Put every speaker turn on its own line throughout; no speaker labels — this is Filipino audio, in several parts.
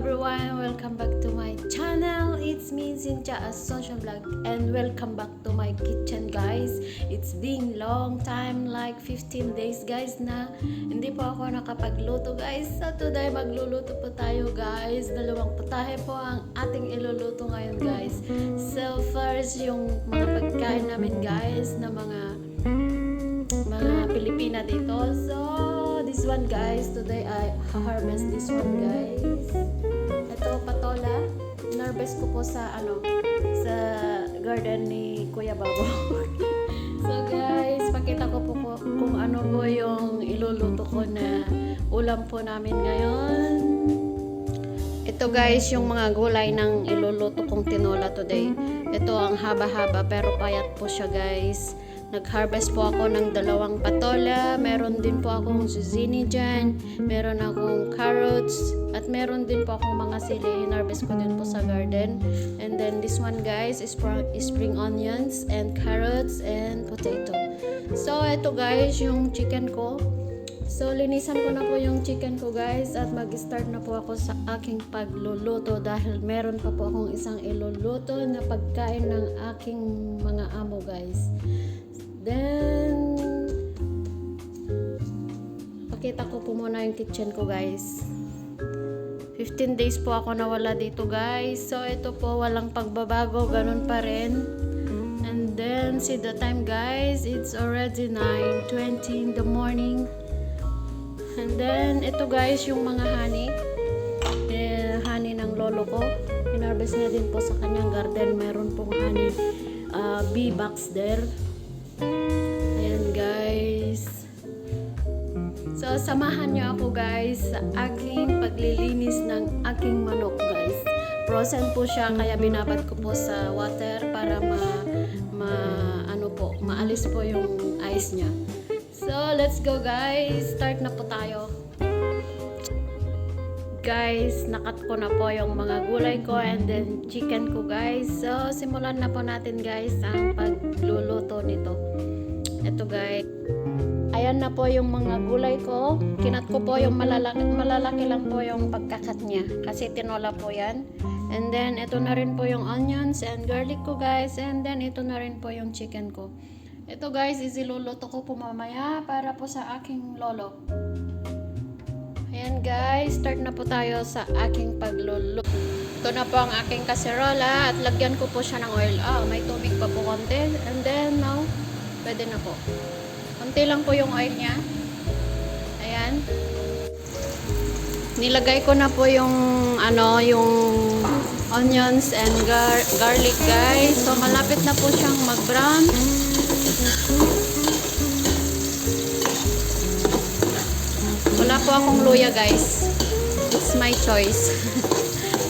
everyone, welcome back to my channel. It's me, Cynthia, a social vlog, and welcome back to my kitchen, guys. It's been long time, like 15 days, guys, na hindi po ako nakapagluto, guys. So today, magluluto po tayo, guys. Dalawang putahe po ang ating iluluto ngayon, guys. So first, yung mga pagkain namin, guys, na mga Pilipina dito. So this one, guys, today I harvest this one, guys. Ito patola, harvest ko po sa sa garden ni Kuya Babo. So guys, pakita ko po kung ano po yung iluluto ko na ulam po namin ngayon. Ito, guys, yung mga gulay ng iluluto kong tinola today. Ito ang haba-haba pero payat po siya, guys. Nag-harvest po ako ng dalawang patola, meron din po akong zucchini dyan, meron akong carrots, at meron din po akong mga sili. Hinarvest ko din po sa garden. And then this one, guys, is spring onions and carrots and potato. So ito, guys, yung chicken ko. So linisan ko na po yung chicken ko, guys, at mag-start na po ako sa aking pagluluto dahil meron pa po akong isang iluluto na pagkain ng aking mga amo, guys. Then, pakita ko po muna yung kitchen ko, guys. 15 days po ako nawala dito, guys. So, ito po, walang pagbabago. Ganun pa rin. And then, see the time, guys. It's already 9:20 in the morning. And then, ito, guys, yung mga honey. Honey ng lolo ko. Hinarvest niya din po sa kanyang garden. Mayroon pong honey bee box there. Ayan, guys. So samahan niyo ako, guys, sa aking paglilinis ng aking manok, guys. Frozen po siya kaya binabad ko po sa water para maalis po yung ice niya. So let's go, guys. Start na po tayo. Guys, nakat ko na po yung mga gulay ko and then chicken ko, guys. So simulan na po natin, guys, ang pagluluto nito. Ito, guys. Ayan na po yung mga gulay ko. Kinat ko po yung malalaki lang po yung pagkakat niya. Kasi tinola po yan. And then, ito na rin po yung onions and garlic ko, guys. And then, ito na rin po yung chicken ko. Ito, guys, isiluluto ko po mamaya para po sa aking lolo. Ayan, guys. Start na po tayo sa aking pagluluto. Ito na po ang aking kaserola at lagyan ko po siya ng oil. May tubig pa po konti. And then, now, pwede na po. Konti lang po yung oil niya. Ayan. Nilagay ko na po yung yung onions and garlic, guys. So malapit na po siyang mag-brown. Wala po akong luya, guys. It's my choice.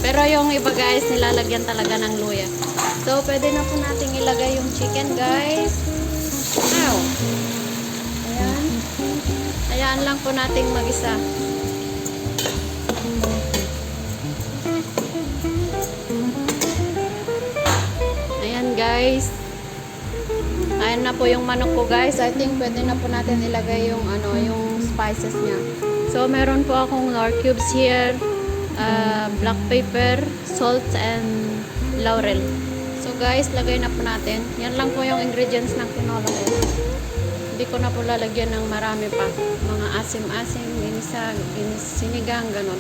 Pero yung iba, guys, nilalagyan talaga ng luya. So pwede na po nating ilagay yung chicken, guys. Now, ayan. Ayan lang po nating mag-isa. Ayan, guys. Ayan na po yung manok ko, guys. I think pwede na po natin ilagay yung yung spices niya. So meron po akong nor cubes here, black pepper, salt and laurel. So guys, lagay na po natin. Yan lang po yung ingredients ng tinola ko. Hindi ko na po lalagyan ng marami pa. Mga asim-asim, sinigang, ganun.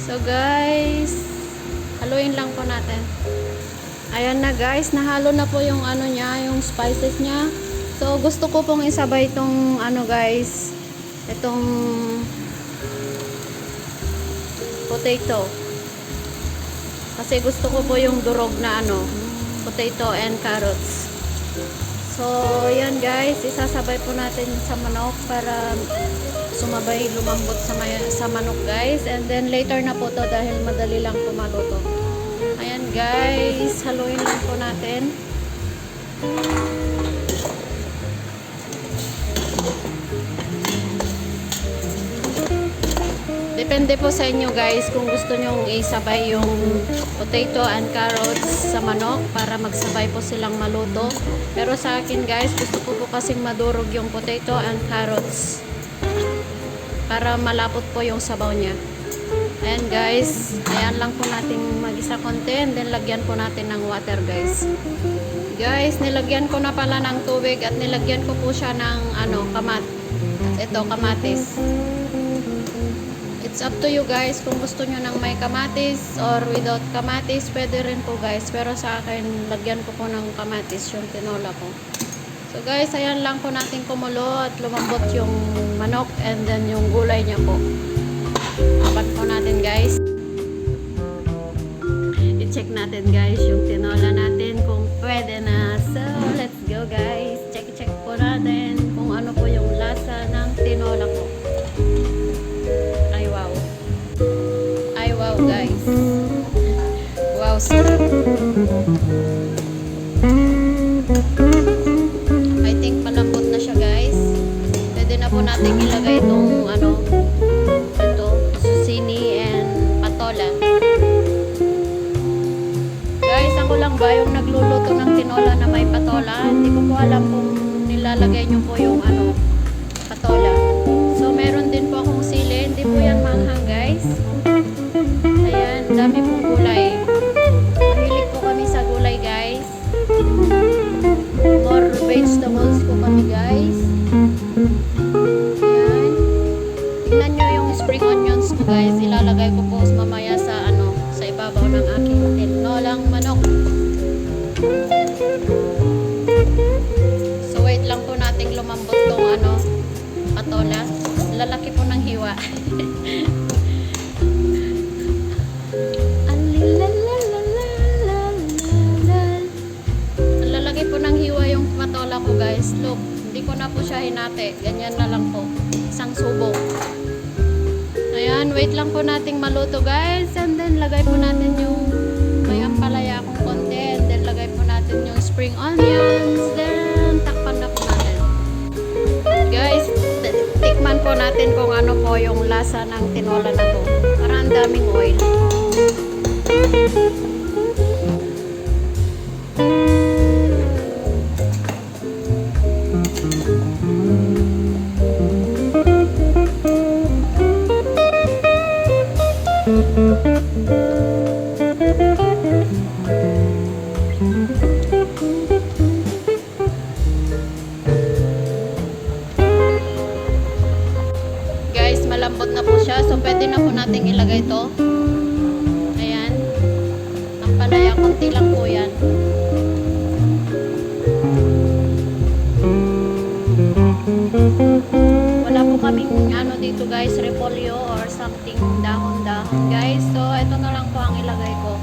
So guys, haluin lang po natin. Ayan na, guys, nahalo na po yung niya, yung spices niya. So gusto ko pong isabay itong guys, itong potato. Kasi gusto ko po yung durog na potato and carrots. So, yan, guys, isasabay po natin sa manok para sumabay, lumambot sa manok, guys. And then later na po to dahil madali lang po maluto. Ayan, guys, haluin lang po natin. Depende po sa inyo, guys, kung gusto nyong isabay yung potato and carrots sa manok para magsabay po silang maluto. Pero sa akin, guys, gusto ko po kasing madurog yung potato and carrots para malapot po yung sabaw niya. Ayan guys, ayan lang po natin mag-isa konti and then lagyan po natin ng water guys. Guys, nilagyan ko na pala ng tubig at nilagyan ko po siya ng kamatis. It's up to you guys kung gusto nyo ng may kamatis or without kamatis, pwede rin po guys. Pero sa akin, lagyan ko po ng kamatis yung tinola ko. So guys, ayan lang po natin kumulo at lumambot yung manok and then yung gulay niya po. Apat po natin guys. I-check natin guys yung tinola natin kung pwede na. So, let's go guys. Check po natin kung ano po yung lasa ng tinola ko. Ay wow guys. Wow. I think malambot na siya guys. Pwede na po natin ilagay itong susini and patola. Guys, ako lang ba yung nagluluto ng tinola na may patola? Hindi ko po alam kung nilalagay nyo po yung patola. So, meron din po akong sili. Hindi po yan manghang guys. Ayan, dami pong gulay. Mahilig po kami sa gulay guys. More vegetables po kami guys. Ayan. Tingnan nyo yung spring onions ko guys. Ilalagay ko po mamaya sa ibabaw ng aking tinolang manok. So wait lang po nating lumambot tong patola. Lalaki po ng hiwa. Lalaki po ng hiwa yung patola ko guys. Look, hindi ko na po siya hinati. Ganyan na lang po. Isang subo. Ayan, wait lang po nating maluto guys. And then lagay po natin yung may ampalaya akong konti. And then lagay po natin yung spring onions. Then takpan na po natin. Guys, tikman po natin kung ano po yung lasa ng tinola na to. Parang daming oil. Guys, malambot na po siya. So, pwede na po nating ilagay to. Ayan. Ang palaya, konti lang po yan. Wala po kaming dito guys, repolyo or something dahon-dahon guys. So, ito na lang po ang ilagay ko.